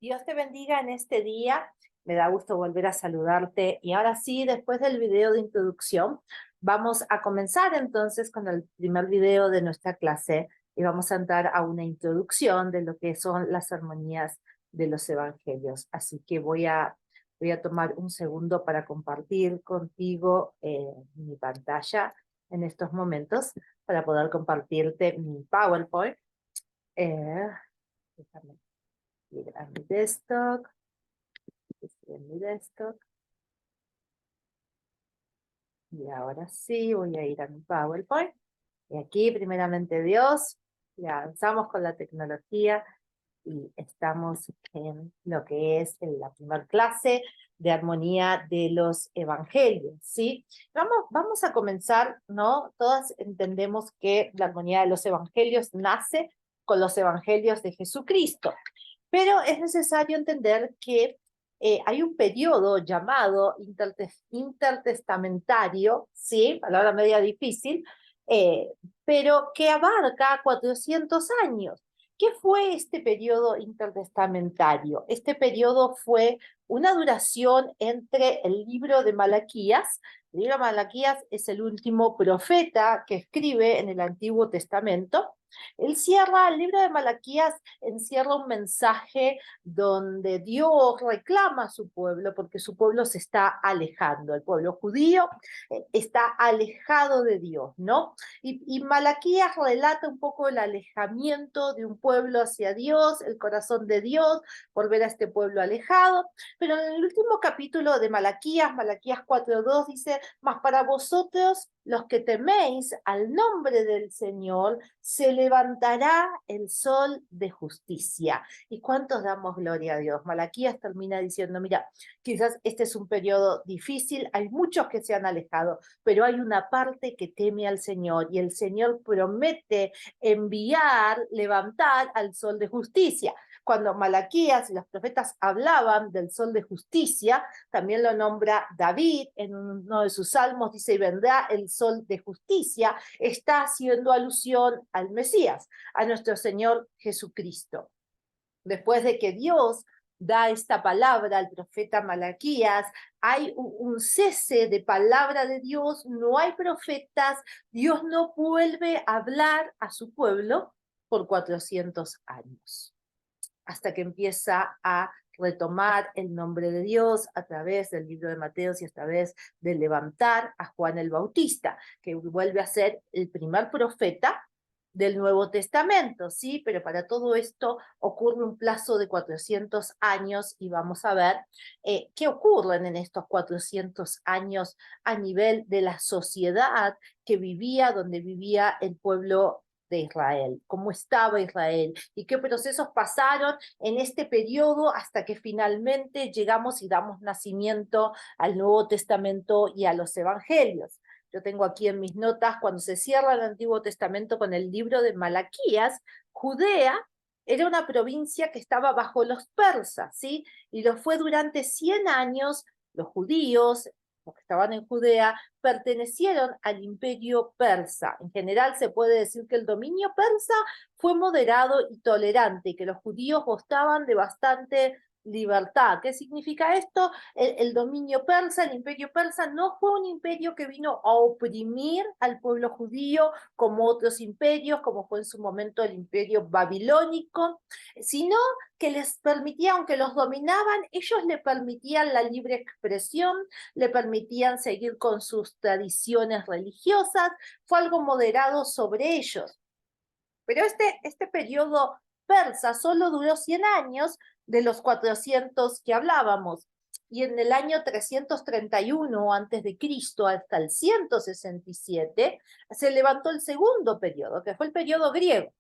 Dios te bendiga en este día. Me da gusto volver a saludarte. Y ahora sí, después del video de introducción, vamos a comenzar entonces con el primer video de nuestra clase y vamos a entrar a una introducción de lo que son las armonías de los evangelios. Así que voy a tomar un segundo para compartir contigo mi pantalla en estos momentos para poder compartirte mi PowerPoint. Déjame ir a mi desktop. Estoy en mi desktop. Y ahora sí, voy a ir a mi PowerPoint. Y aquí, primeramente Dios, ya avanzamos con la tecnología y estamos en lo que es en la primera clase de armonía de los evangelios, ¿sí? Vamos a comenzar, ¿no? Todas entendemos que la armonía de los evangelios nace con los evangelios de Jesucristo, pero es necesario entender que hay un periodo llamado intertestamentario, ¿sí? Palabra media difícil, eh, pero que abarca 400 años. ¿Qué fue este periodo intertestamentario? Este periodo fue una duración entre el libro de Malaquías. El libro de Malaquías es el último profeta que escribe en el Antiguo Testamento. El libro de Malaquías encierra un mensaje donde Dios reclama a su pueblo porque su pueblo se está alejando. El pueblo judío está alejado de Dios, ¿no? Y Malaquías relata un poco el alejamiento de un pueblo hacia Dios, el corazón de Dios, por ver a este pueblo alejado. Pero en el último capítulo de Malaquías, Malaquías 4:2 dice, mas para vosotros los que teméis al nombre del Señor, se levantará el sol de justicia. ¿Y cuántos damos gloria a Dios? Malaquías termina diciendo, mira, quizás este es un periodo difícil, hay muchos que se han alejado, pero hay una parte que teme al Señor y el Señor promete enviar, levantar al sol de justicia. Cuando Malaquías y los profetas hablaban del sol de justicia, también lo nombra David en uno de sus salmos, dice, y vendrá el sol de justicia, está haciendo alusión al Mesías, a nuestro Señor Jesucristo. Después de que Dios da esta palabra al profeta Malaquías, hay un cese de palabra de Dios, no hay profetas, Dios no vuelve a hablar a su pueblo por 400 años, hasta que empieza a retomar el nombre de Dios a través del libro de Mateos y a través de levantar a Juan el Bautista, que vuelve a ser el primer profeta del Nuevo Testamento, ¿sí? Pero para todo esto ocurre un plazo de 400 años y vamos a ver qué ocurren en estos 400 años a nivel de la sociedad que vivía, donde vivía el pueblo de Israel, cómo estaba Israel y qué procesos pasaron en este periodo hasta que finalmente llegamos y damos nacimiento al Nuevo Testamento y a los Evangelios. Yo tengo aquí en mis notas, cuando se cierra el Antiguo Testamento con el libro de Malaquías, Judea era una provincia que estaba bajo los persas, ¿sí? Y lo fue durante 100 años. Los judíos, los que estaban en Judea, pertenecieron al imperio persa. En general se puede decir que el dominio persa fue moderado y tolerante y que los judíos gozaban de bastante libertad. ¿Qué significa esto? El dominio persa, el imperio persa, no fue un imperio que vino a oprimir al pueblo judío como otros imperios, como fue en su momento el imperio babilónico, sino que les permitía, aunque los dominaban, ellos le permitían la libre expresión, le permitían seguir con sus tradiciones religiosas, fue algo moderado sobre ellos. Pero este periodo persa solo duró 100 años de los 400 que hablábamos. Y en el año 331 antes de Cristo hasta el 167 se levantó el segundo periodo, que fue el periodo griego.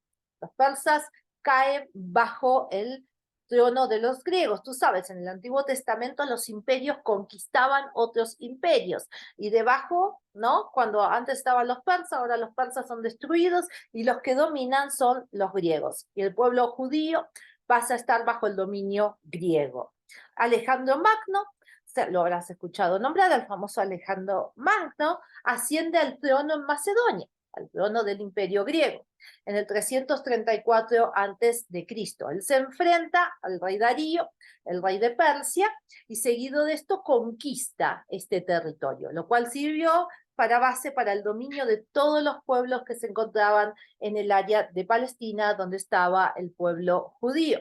Los persas caen bajo el trono de los griegos. Tú sabes, en el Antiguo Testamento los imperios conquistaban otros imperios y debajo, ¿no? Cuando antes estaban los persas, ahora los persas son destruidos y los que dominan son los griegos. Y el pueblo judío pasa a estar bajo el dominio griego. Alejandro Magno, lo habrás escuchado nombrar, el famoso Alejandro Magno, asciende al trono en Macedonia. al trono del Imperio griego, en el 334 antes de Cristo. Él se enfrenta al rey Darío, el rey de Persia, y seguido de esto conquista este territorio, lo cual sirvió para base para el dominio de todos los pueblos que se encontraban en el área de Palestina, donde estaba el pueblo judío.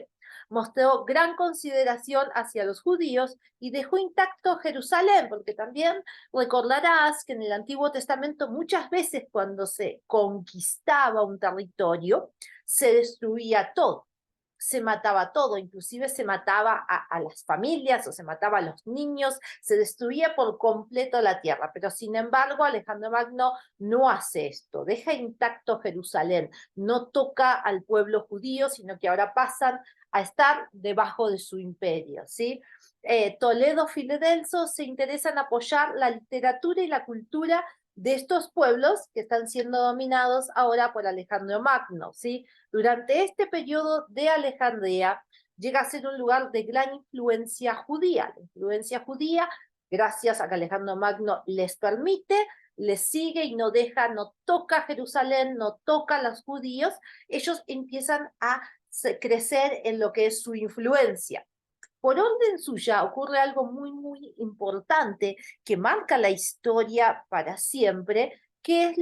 Mostró gran consideración hacia los judíos y dejó intacto Jerusalén, porque también recordarás que en el Antiguo Testamento muchas veces cuando se conquistaba un territorio, se destruía todo, se mataba todo, inclusive se mataba a las familias o se mataba a los niños, se destruía por completo la tierra. Pero sin embargo, Alejandro Magno no hace esto, deja intacto Jerusalén, no toca al pueblo judío, sino que ahora pasan a estar debajo de su imperio, ¿sí? Toledo, Filadelfo se interesan en apoyar la literatura y la cultura de estos pueblos que están siendo dominados ahora por Alejandro Magno, ¿sí? Durante este periodo de Alejandría llega a ser un lugar de gran influencia judía. La influencia judía, gracias a que Alejandro Magno les permite, les sigue y no deja, no toca Jerusalén, no toca a los judíos, ellos empiezan a crecer en lo que es su influencia. Por orden suya ocurre algo muy importante que marca la historia para siempre, que es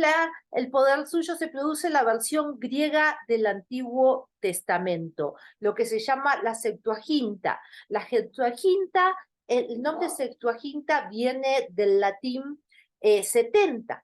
el poder suyo se produce la versión griega del Antiguo Testamento, lo que se llama la Septuaginta. La Septuaginta, el nombre Septuaginta viene del latín 70.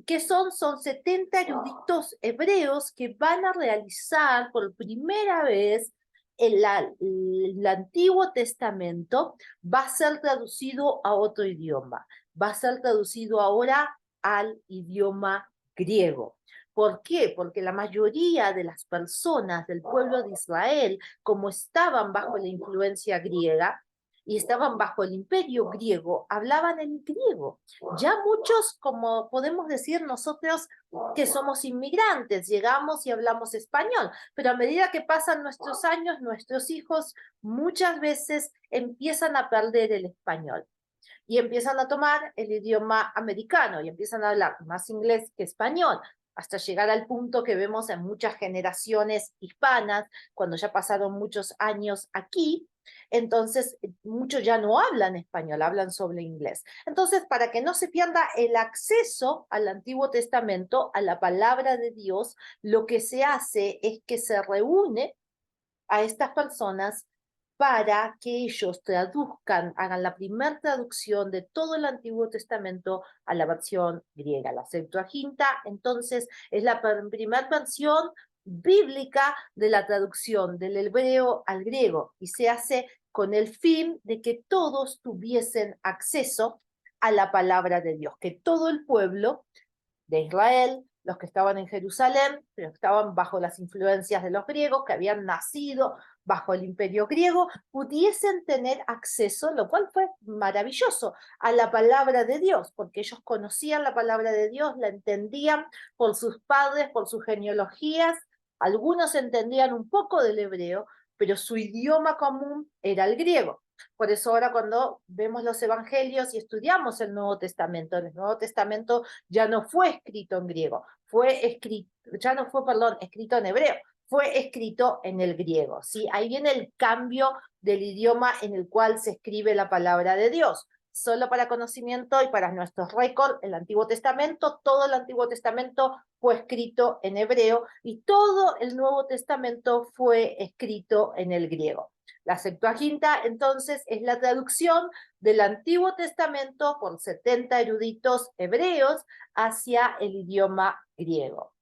¿Qué son? Son 70 eruditos hebreos que van a realizar por primera vez el Antiguo Testamento, va a ser traducido a otro idioma, va a ser traducido ahora al idioma griego. ¿Por qué? Porque la mayoría de las personas del pueblo de Israel, como estaban bajo la influencia griega y estaban bajo el imperio griego, hablaban en griego. Ya muchos, como podemos decir nosotros que somos inmigrantes, llegamos y hablamos español, pero a medida que pasan nuestros años, nuestros hijos muchas veces empiezan a perder el español y empiezan a tomar el idioma americano y empiezan a hablar más inglés que español, hasta llegar al punto que vemos en muchas generaciones hispanas, cuando ya pasaron muchos años aquí, entonces muchos ya no hablan español, hablan sobre inglés. Entonces, para que no se pierda el acceso al Antiguo Testamento, a la palabra de Dios, lo que se hace es que se reúne a estas personas para que ellos traduzcan, hagan la primera traducción de todo el Antiguo Testamento a la versión griega. La Septuaginta, entonces, es la primera versión bíblica de la traducción del hebreo al griego y se hace con el fin de que todos tuviesen acceso a la palabra de Dios, que todo el pueblo de Israel, los que estaban en Jerusalén, pero estaban bajo las influencias de los griegos, que habían nacido bajo el imperio griego, pudiesen tener acceso, lo cual fue maravilloso, a la palabra de Dios, porque ellos conocían la palabra de Dios, la entendían por sus padres, por sus genealogías, algunos entendían un poco del hebreo, pero su idioma común era el griego. Por eso ahora cuando vemos los evangelios y estudiamos el Nuevo Testamento ya no fue escrito en griego, ya no fue, perdón, escrito en hebreo, fue escrito en el griego, ¿sí? Ahí viene el cambio del idioma en el cual se escribe la palabra de Dios. Solo para conocimiento y para nuestros récords, el Antiguo Testamento, todo el Antiguo Testamento fue escrito en hebreo y todo el Nuevo Testamento fue escrito en el griego. La Septuaginta, entonces, es la traducción del Antiguo Testamento por 70 eruditos hebreos hacia el idioma griego.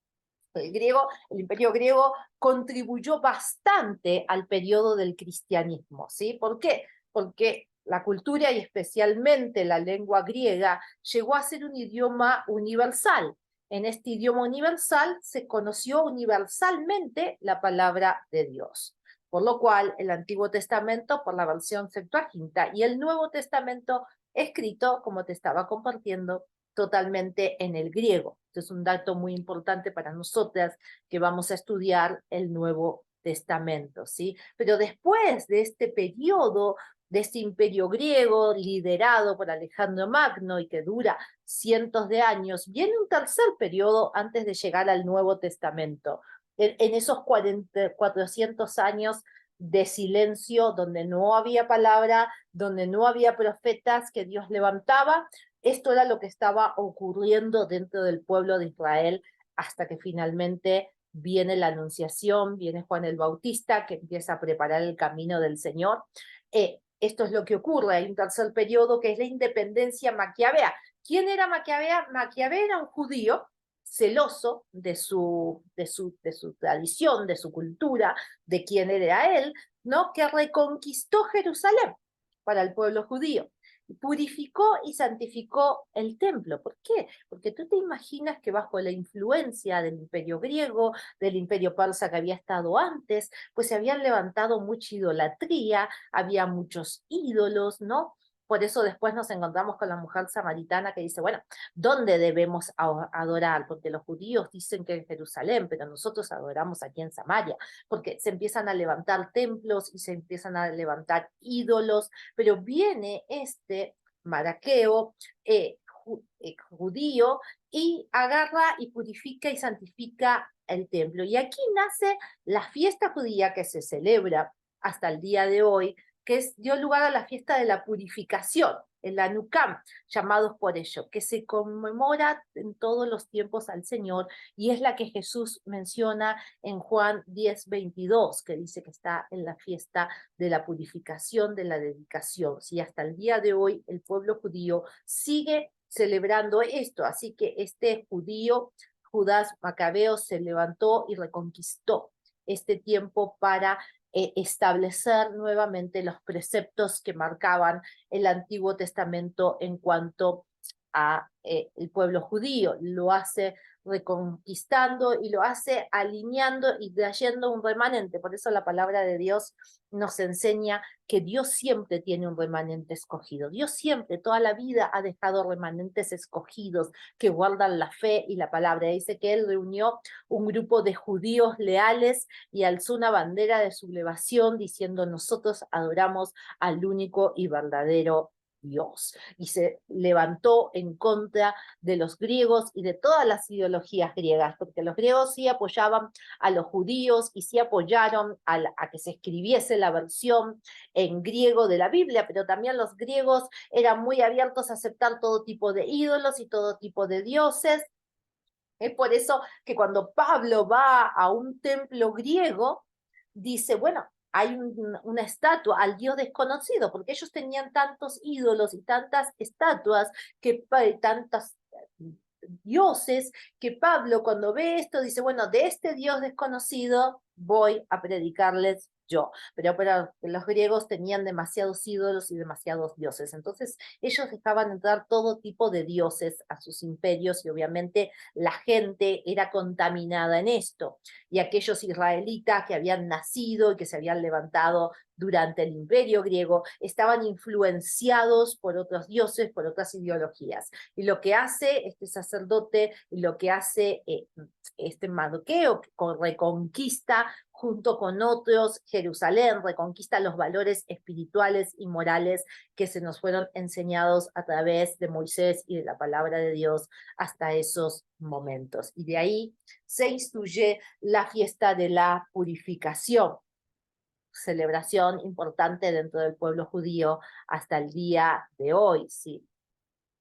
El imperio griego contribuyó bastante al periodo del cristianismo, ¿sí? ¿Por qué? Porque la cultura y especialmente la lengua griega llegó a ser un idioma universal. En este idioma universal se conoció universalmente la palabra de Dios. Por lo cual, el Antiguo Testamento, por la versión Septuaginta, y el Nuevo Testamento, escrito, como te estaba compartiendo, totalmente en el griego. Esto es un dato muy importante para nosotras que vamos a estudiar el Nuevo Testamento, ¿sí? Pero después de este periodo de este imperio griego liderado por Alejandro Magno y que dura cientos de años, viene un tercer periodo antes de llegar al Nuevo Testamento. En esos 400 años de silencio, donde no había palabra, donde no había profetas que Dios levantaba, esto era lo que estaba ocurriendo dentro del pueblo de Israel hasta que finalmente viene la Anunciación, viene Juan el Bautista, que empieza a preparar el camino del Señor. Esto es lo que ocurre. Hay un tercer periodo que es la independencia maquiavea. ¿Quién era Maquiavea? Maquiavea era un judío celoso de su tradición, de su cultura, de quién era él, ¿no? Que reconquistó Jerusalén para el pueblo judío. Purificó y santificó el templo. ¿Por qué? Porque tú te imaginas que bajo la influencia del imperio griego, del imperio persa que había estado antes, pues se habían levantado mucha idolatría, había muchos ídolos, ¿no? Por eso después nos encontramos con la mujer samaritana que dice, bueno, ¿dónde debemos adorar? Porque los judíos dicen que en Jerusalén, pero nosotros adoramos aquí en Samaria, porque se empiezan a levantar templos y se empiezan a levantar ídolos, pero viene este maraqueo judío y agarra y purifica y santifica el templo. Y aquí nace la fiesta judía que se celebra hasta el día de hoy, que dio lugar a la fiesta de la purificación, el Hanukkah, llamados por ello, que se conmemora en todos los tiempos al Señor, y es la que Jesús menciona en Juan 10:22, que dice que está en la fiesta de la purificación, de la dedicación. Sí, hasta el día de hoy el pueblo judío sigue celebrando esto, así que este judío, Judas Macabeo, se levantó y reconquistó este tiempo para establecer nuevamente los preceptos que marcaban el Antiguo Testamento en cuanto a el pueblo judío. Lo hace reconquistando y lo hace alineando y trayendo un remanente. Por eso la palabra de Dios nos enseña que Dios siempre tiene un remanente escogido. Dios siempre, toda la vida, ha dejado remanentes escogidos que guardan la fe y la palabra. Dice que Él reunió un grupo de judíos leales y alzó una bandera de sublevación diciendo: nosotros adoramos al único y verdadero Dios. Y se levantó en contra de los griegos y de todas las ideologías griegas, porque los griegos sí apoyaban a los judíos y sí apoyaron a que se escribiese la versión en griego de la Biblia, pero también los griegos eran muy abiertos a aceptar todo tipo de ídolos y todo tipo de dioses. Es por eso que cuando Pablo va a un templo griego, dice, bueno, hay una estatua al Dios desconocido, porque ellos tenían tantos ídolos y tantas estatuas, tantas dioses, que Pablo cuando ve esto dice, bueno, de este Dios desconocido voy a predicarles yo. Pero los griegos tenían demasiados ídolos y demasiados dioses, entonces ellos dejaban entrar todo tipo de dioses a sus imperios y obviamente la gente era contaminada en esto. Y aquellos israelitas que habían nacido y que se habían levantado durante el imperio griego estaban influenciados por otros dioses, por otras ideologías. Y lo que hace este sacerdote, y lo que hace este Mardoqueo, reconquista junto con otros Jerusalén, reconquista los valores espirituales y morales que se nos fueron enseñados a través de Moisés y de la palabra de Dios hasta esos momentos. Y de ahí se instituye la fiesta de la purificación, celebración importante dentro del pueblo judío hasta el día de hoy, ¿sí?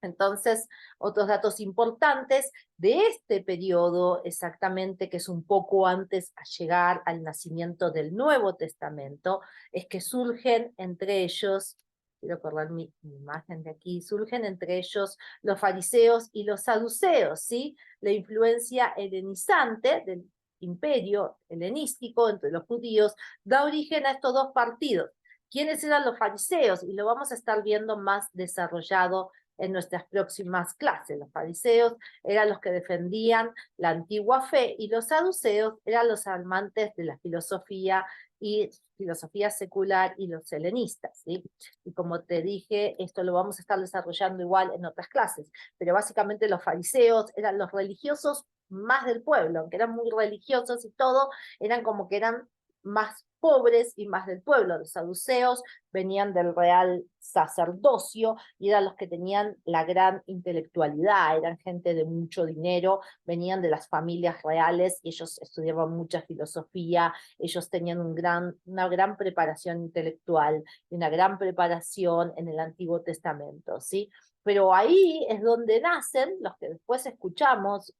Entonces, otros datos importantes de este periodo, exactamente, que es un poco antes a llegar al nacimiento del Nuevo Testamento, es que surgen entre ellos, quiero correr mi imagen de aquí, surgen entre ellos los fariseos y los saduceos, ¿sí? La influencia helenizante del imperio helenístico entre los judíos da origen a estos dos partidos. ¿Quiénes eran los fariseos? Y lo vamos a estar viendo más desarrollado en nuestras próximas clases. Los fariseos eran los que defendían la antigua fe y los saduceos eran los amantes de la filosofía y filosofía secular y los helenistas, ¿sí? Y como te dije, esto lo vamos a estar desarrollando igual en otras clases, pero básicamente los fariseos eran los religiosos más del pueblo, aunque eran muy religiosos y todo, eran como que eran más pobres y más del pueblo. Los saduceos venían del real sacerdocio y eran los que tenían la gran intelectualidad, eran gente de mucho dinero, venían de las familias reales y ellos estudiaban mucha filosofía, ellos tenían una gran preparación intelectual y una gran preparación en el Antiguo Testamento, ¿sí? Pero ahí es donde nacen los que después escuchamos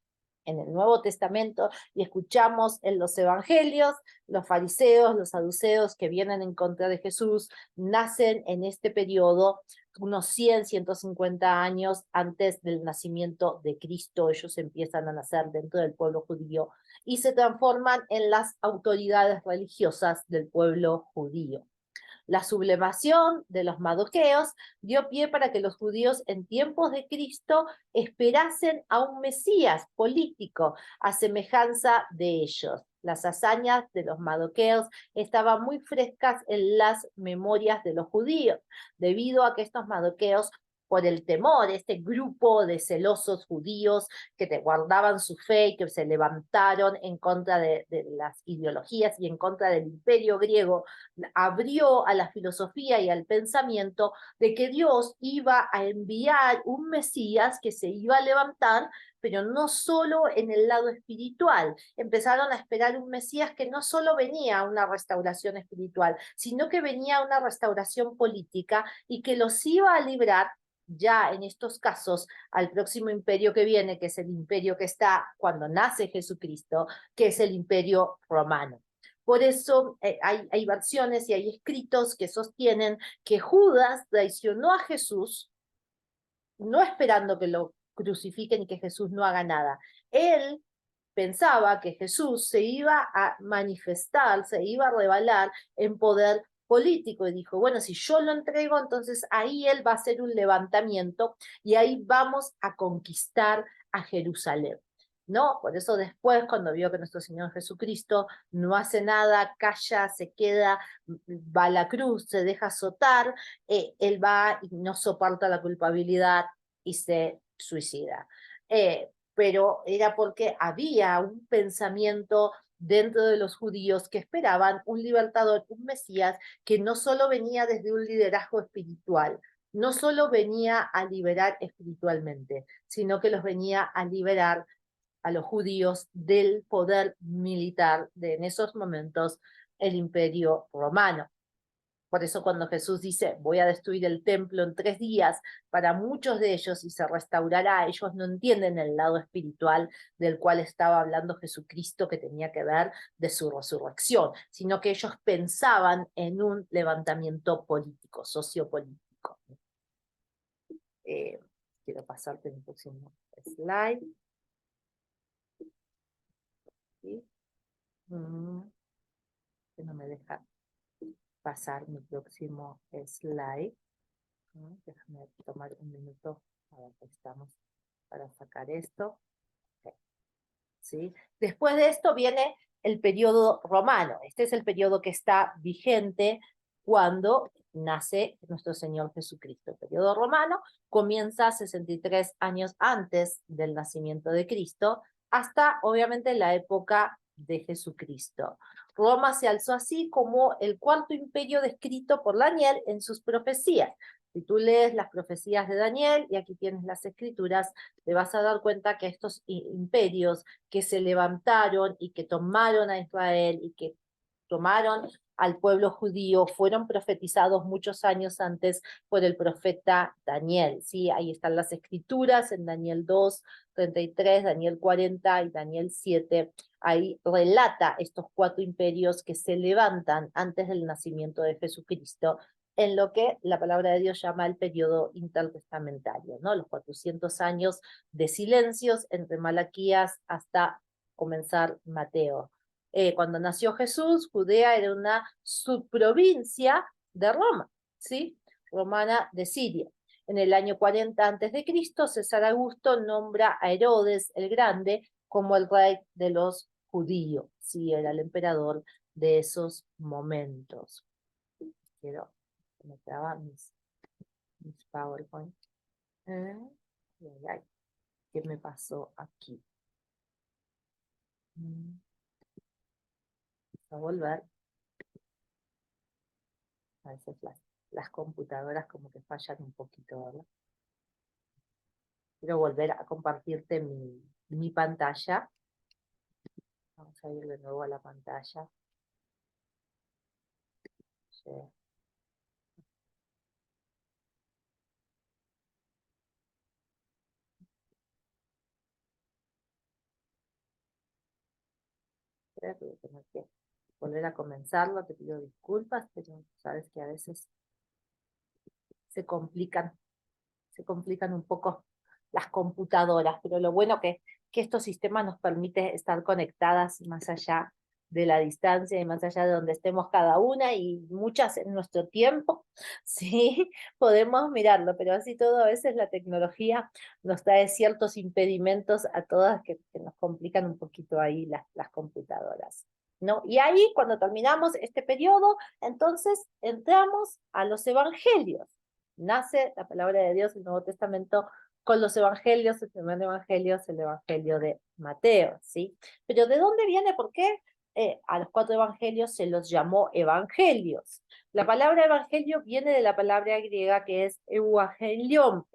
en el Nuevo Testamento y escuchamos en los evangelios, los fariseos, los saduceos que vienen en contra de Jesús, nacen en este periodo, unos 100, 150 años antes del nacimiento de Cristo. Ellos empiezan a nacer dentro del pueblo judío y se transforman en las autoridades religiosas del pueblo judío. La sublevación de los madoqueos dio pie para que los judíos en tiempos de Cristo esperasen a un Mesías político a semejanza de ellos. Las hazañas de los madoqueos estaban muy frescas en las memorias de los judíos, debido a que estos madoqueos, por el temor, este grupo de celosos judíos que te guardaban su fe y que se levantaron en contra de las ideologías y en contra del imperio griego, abrió a la filosofía y al pensamiento de que Dios iba a enviar un Mesías que se iba a levantar, pero no solo en el lado espiritual. Empezaron a esperar un Mesías que no solo venía a una restauración espiritual, sino que venía a una restauración política y que los iba a librar ya en estos casos al próximo imperio que viene, que es el imperio que está cuando nace Jesucristo, que es el imperio romano. Por eso hay versiones y hay escritos que sostienen que Judas traicionó a Jesús, no esperando que lo crucifiquen y que Jesús no haga nada. Él pensaba que Jesús se iba a manifestar, se iba a revelar en poder político y dijo, bueno, si yo lo entrego, entonces ahí él va a hacer un levantamiento y ahí vamos a conquistar a Jerusalén. ¿No? Por eso después, cuando vio que nuestro Señor Jesucristo no hace nada, calla, se queda, va a la cruz, se deja azotar, él va y no soporta la culpabilidad y se suicida. Pero era porque había un pensamiento dentro de los judíos que esperaban un libertador, un Mesías, que no solo venía desde un liderazgo espiritual, no solo venía a liberar espiritualmente, sino que los venía a liberar a los judíos del poder militar de en esos momentos el imperio romano. Por eso cuando Jesús dice, voy a destruir el templo en 3 días, para muchos de ellos y se restaurará, ellos no entienden el lado espiritual del cual estaba hablando Jesucristo, que tenía que ver de su resurrección, sino que ellos pensaban en un levantamiento político, sociopolítico. Quiero pasarte el próximo slide. ¿Sí? Que no me deja pasar mi próximo slide. Déjame tomar un minuto. Ahora estamos para sacar esto. ¿Sí? Después de esto viene el periodo romano. Este es el periodo que está vigente cuando nace nuestro Señor Jesucristo. El periodo romano comienza 63 años antes del nacimiento de Cristo, hasta obviamente la época de Jesucristo. Roma se alzó así como el cuarto imperio descrito por Daniel en sus profecías. Si tú lees las profecías de Daniel, y aquí tienes las escrituras, te vas a dar cuenta que estos imperios que se levantaron y que tomaron a Israel y que tomaron al pueblo judío fueron profetizados muchos años antes por el profeta Daniel. ¿Sí? Ahí están las escrituras en Daniel 2, 33, Daniel 40 y Daniel 7. Ahí relata estos 4 imperios que se levantan antes del nacimiento de Jesucristo en lo que la palabra de Dios llama el periodo intertestamentario, ¿no? Los 400 años de silencios entre Malaquías hasta comenzar Mateo. Cuando nació Jesús, Judea era una subprovincia de Roma, ¿sí? Romana de Siria. En el año 40 a.C., César Augusto nombra a Herodes el Grande como el rey de los judíos, ¿sí? Era el emperador de esos momentos. Quiero que me traba mis PowerPoint. ¿Qué me pasó aquí? A volver. A veces las computadoras como que fallan un poquito, ¿verdad? Quiero volver a compartirte mi pantalla. Vamos a ir de nuevo a la pantalla. Sí. Creo que voy a tener que volver a comenzarlo, te pido disculpas, pero sabes que a veces se complican, se complican un poco las computadoras, pero lo bueno que estos sistemas nos permite estar conectadas más allá de la distancia y más allá de donde estemos cada una y muchas en nuestro tiempo, sí, podemos mirarlo, pero así todo a veces la tecnología nos trae ciertos impedimentos a todas que nos complican un poquito ahí las computadoras. ¿No? Y ahí, cuando terminamos este periodo, entonces entramos a los evangelios. Nace la palabra de Dios en el Nuevo Testamento con los evangelios. El primer evangelio es el evangelio de Mateo, ¿sí? Pero ¿de dónde viene? ¿Por qué a los 4 evangelios se los llamó evangelios? La palabra evangelio viene de la palabra griega que es euangelion,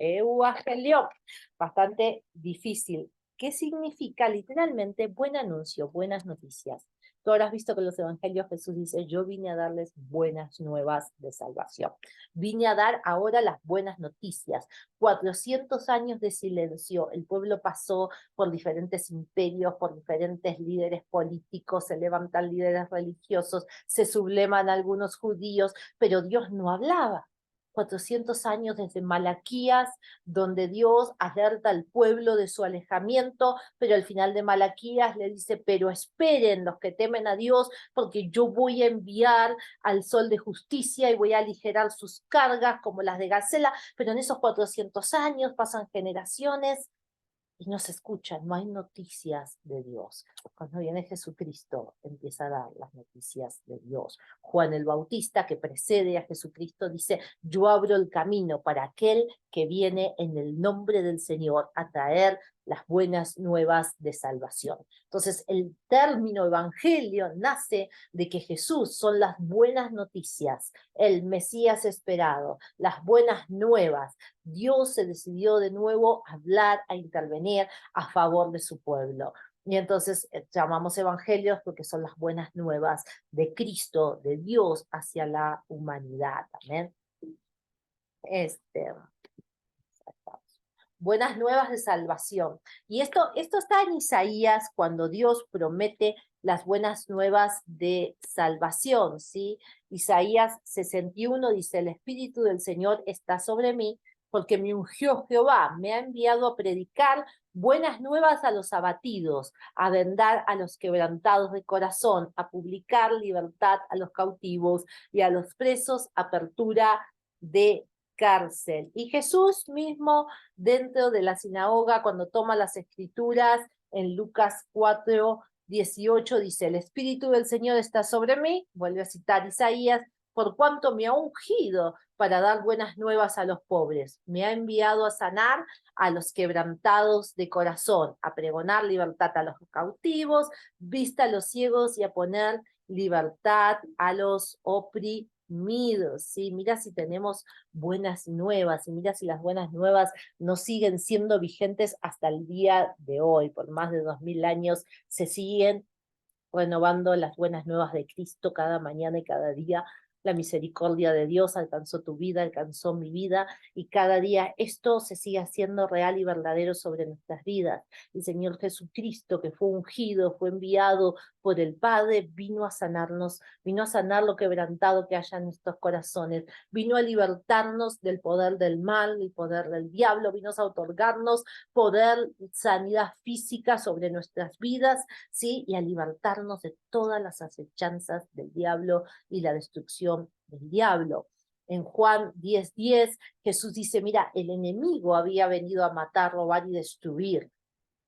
bastante difícil. ¿Qué significa? Literalmente buen anuncio, buenas noticias. Tú habrás visto que en los evangelios Jesús dice, yo vine a darles buenas nuevas de salvación. Vine a dar ahora las buenas noticias. 400 años de silencio, el pueblo pasó por diferentes imperios, por diferentes líderes políticos, se levantan líderes religiosos, se subleman algunos judíos, pero Dios no hablaba. 400 años desde Malaquías, donde Dios alerta al pueblo de su alejamiento, pero al final de Malaquías le dice, pero esperen los que temen a Dios, porque yo voy a enviar al sol de justicia y voy a aligerar sus cargas como las de Gacela, pero en esos 400 años pasan generaciones y no se escuchan, no hay noticias de Dios. Cuando viene Jesucristo, empieza a dar las noticias de Dios. Juan el Bautista, que precede a Jesucristo, dice, yo abro el camino para aquel que viene en el nombre del Señor a traer las buenas nuevas de salvación. Entonces, el término evangelio nace de que Jesús son las buenas noticias, el Mesías esperado, las buenas nuevas. Dios se decidió de nuevo a hablar, a intervenir a favor de su pueblo. Y entonces llamamos evangelios porque son las buenas nuevas de Cristo, de Dios hacia la humanidad. Amén. Buenas nuevas de salvación. Y esto está en Isaías cuando Dios promete las buenas nuevas de salvación, ¿sí? Isaías 61 dice, el Espíritu del Señor está sobre mí porque me ungió Jehová, me ha enviado a predicar buenas nuevas a los abatidos, a vendar a los quebrantados de corazón, a publicar libertad a los cautivos y a los presos, apertura de cárcel. Y Jesús mismo dentro de la sinagoga, cuando toma las escrituras, en Lucas 4:18 dice, el Espíritu del Señor está sobre mí, vuelve a citar Isaías, por cuanto me ha ungido para dar buenas nuevas a los pobres, me ha enviado a sanar a los quebrantados de corazón, a pregonar libertad a los cautivos, vista a los ciegos y a poner libertad a los oprimidos, ¿sí? Mira si tenemos buenas nuevas y mira si las buenas nuevas no siguen siendo vigentes hasta el día de hoy, por más de 2000 años se siguen renovando las buenas nuevas de Cristo cada mañana y cada día. La misericordia de Dios alcanzó tu vida, alcanzó mi vida, y cada día esto se sigue haciendo real y verdadero sobre nuestras vidas. El Señor Jesucristo, que fue ungido, fue enviado por el Padre, vino a sanarnos, vino a sanar lo quebrantado que haya en nuestros corazones, vino a libertarnos del poder del mal, del poder del diablo, vino a otorgarnos poder, sanidad física sobre nuestras vidas, ¿sí? Y a libertarnos de todas las acechanzas del diablo y la destrucción del diablo. En Juan 10:10, Jesús dice, mira, el enemigo había venido a matar, robar y destruir,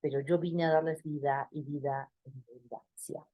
pero yo vine a darles vida y vida en abundancia,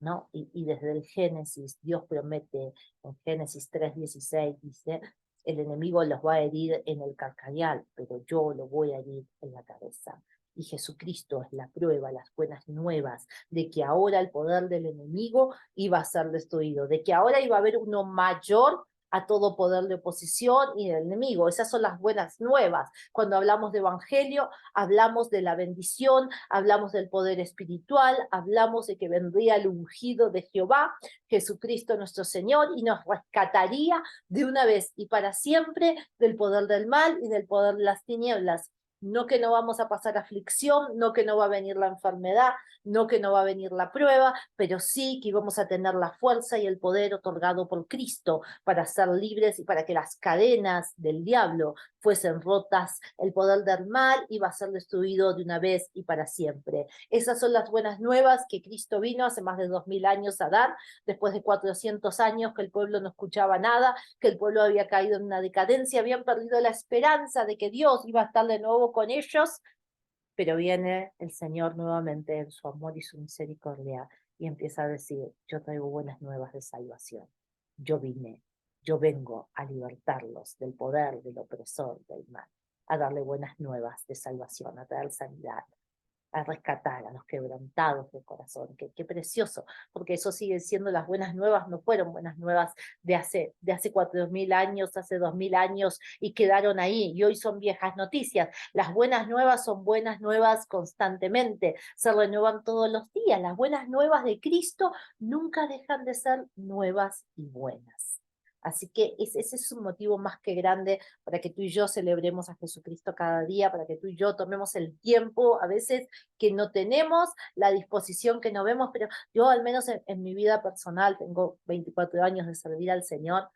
¿no? Y desde el Génesis, Dios promete, en Génesis 3:16, dice, el enemigo los va a herir en el carcañal, pero yo lo voy a herir en la cabeza. Y Jesucristo es la prueba, las buenas nuevas, de que ahora el poder del enemigo iba a ser destruido, de que ahora iba a haber uno mayor a todo poder de oposición y del enemigo. Esas son las buenas nuevas. Cuando hablamos de evangelio, hablamos de la bendición, hablamos del poder espiritual, hablamos de que vendría el ungido de Jehová, Jesucristo nuestro Señor, y nos rescataría de una vez y para siempre del poder del mal y del poder de las tinieblas. No que no vamos a pasar aflicción, no que no va a venir la enfermedad, no que no va a venir la prueba, pero sí que íbamos a tener la fuerza y el poder otorgado por Cristo para ser libres y para que las cadenas del diablo fuesen rotas, el poder del mal iba a ser destruido de una vez y para siempre. Esas son las buenas nuevas que Cristo vino hace más de 2000 años a dar, después de 400 años que el pueblo no escuchaba nada, que el pueblo había caído en una decadencia, habían perdido la esperanza de que Dios iba a estar de nuevo con ellos, pero viene el Señor nuevamente en su amor y su misericordia y empieza a decir, yo traigo buenas nuevas de salvación. Yo vine, yo vengo a libertarlos del poder, del opresor, del mal, a darle buenas nuevas de salvación, a traer sanidad, a rescatar a los quebrantados de corazón. Qué precioso, porque eso sigue siendo las buenas nuevas, no fueron buenas nuevas de hace 4000 años, hace 2000 años y quedaron ahí y hoy son viejas noticias. Las buenas nuevas son buenas nuevas constantemente, se renuevan todos los días. Las buenas nuevas de Cristo nunca dejan de ser nuevas y buenas. Así que ese es un motivo más que grande para que tú y yo celebremos a Jesucristo cada día, para que tú y yo tomemos el tiempo, a veces que no tenemos, la disposición que no vemos, pero yo al menos en mi vida personal, tengo 24 años de servir al Señor,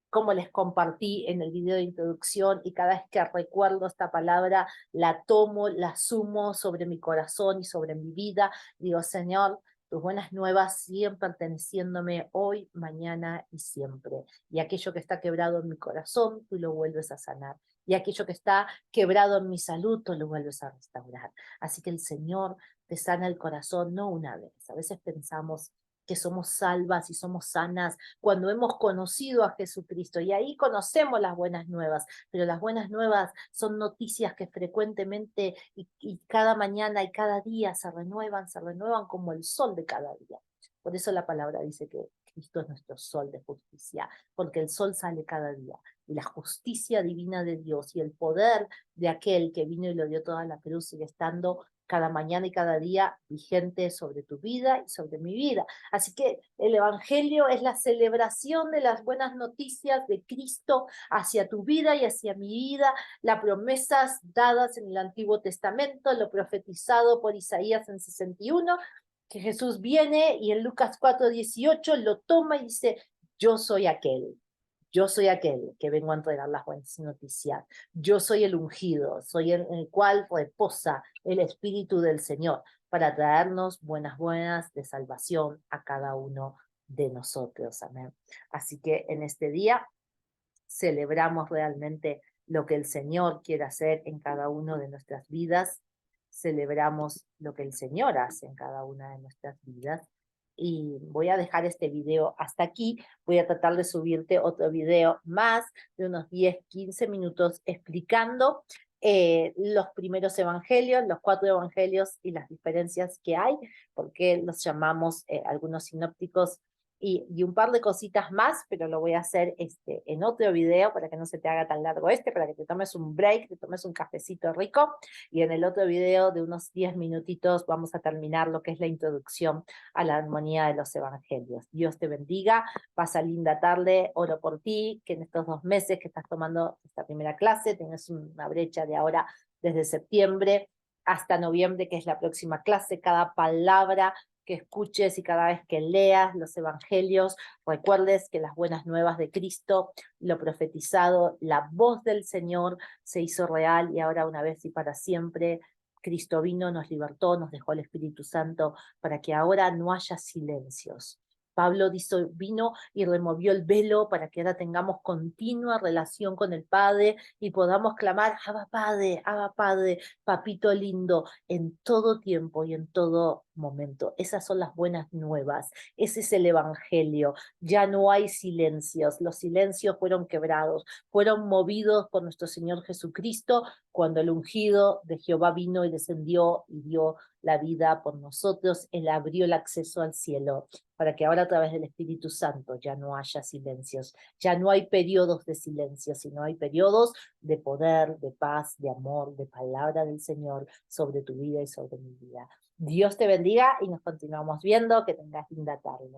como les compartí en el video de introducción, y cada vez que recuerdo esta palabra, la tomo, la sumo sobre mi corazón y sobre mi vida, digo, Señor, tus buenas nuevas siguen perteneciéndome hoy, mañana y siempre. Y aquello que está quebrado en mi corazón, tú lo vuelves a sanar. Y aquello que está quebrado en mi salud, tú lo vuelves a restaurar. Así que el Señor te sana el corazón, no una vez. A veces pensamos que somos salvas y somos sanas cuando hemos conocido a Jesucristo, y ahí conocemos las buenas nuevas, pero las buenas nuevas son noticias que frecuentemente y cada mañana y cada día se renuevan como el sol de cada día. Por eso la palabra dice que Cristo es nuestro sol de justicia, porque el sol sale cada día, y la justicia divina de Dios y el poder de aquel que vino y lo dio toda la cruz sigue estando cada mañana y cada día vigente sobre tu vida y sobre mi vida. Así que el Evangelio es la celebración de las buenas noticias de Cristo hacia tu vida y hacia mi vida, las promesas dadas en el Antiguo Testamento, lo profetizado por Isaías en 61, que Jesús viene y en Lucas 4:18 lo toma y dice, yo soy aquel que vengo a entregar las buenas noticias. Yo soy el ungido, soy el cual reposa el Espíritu del Señor para traernos buenas de salvación a cada uno de nosotros. Amén. Así que en este día celebramos realmente lo que el Señor quiere hacer en cada una de nuestras vidas. Celebramos lo que el Señor hace en cada una de nuestras vidas. Y voy a dejar este video hasta aquí. Voy a tratar de subirte otro video más de unos 10-15 minutos explicando los primeros evangelios, los 4 evangelios y las diferencias que hay, porque los llamamos algunos sinópticos y un par de cositas más, pero lo voy a hacer en otro video para que no se te haga tan largo para que te tomes un break, te tomes un cafecito rico, y en el otro video de unos 10 minutitos vamos a terminar lo que es la introducción a la armonía de los evangelios. Dios te bendiga, pasa linda tarde, oro por ti, que en estos 2 meses que estás tomando esta primera clase, tengas una brecha de ahora desde septiembre hasta noviembre, que es la próxima clase, cada palabra que escuches y cada vez que leas los evangelios, recuerdes que las buenas nuevas de Cristo, lo profetizado, la voz del Señor se hizo real, y ahora una vez y para siempre Cristo vino, nos libertó, nos dejó el Espíritu Santo para que ahora no haya silencios. Pablo dice, vino y removió el velo para que ahora tengamos continua relación con el Padre y podamos clamar, Abba Padre, Papito lindo, en todo tiempo y en todo momento. Esas son las buenas nuevas. Ese es el evangelio. Ya no hay silencios. Los silencios fueron quebrados, fueron movidos por nuestro Señor Jesucristo cuando el ungido de Jehová vino y descendió y dio la vida por nosotros. Él abrió el acceso al cielo para que ahora a través del Espíritu Santo ya no haya silencios. Ya no hay periodos de silencio, sino hay periodos de poder, de paz, de amor, de palabra del Señor sobre tu vida y sobre mi vida. Dios te bendiga y nos continuamos viendo. Que tengas linda tarde.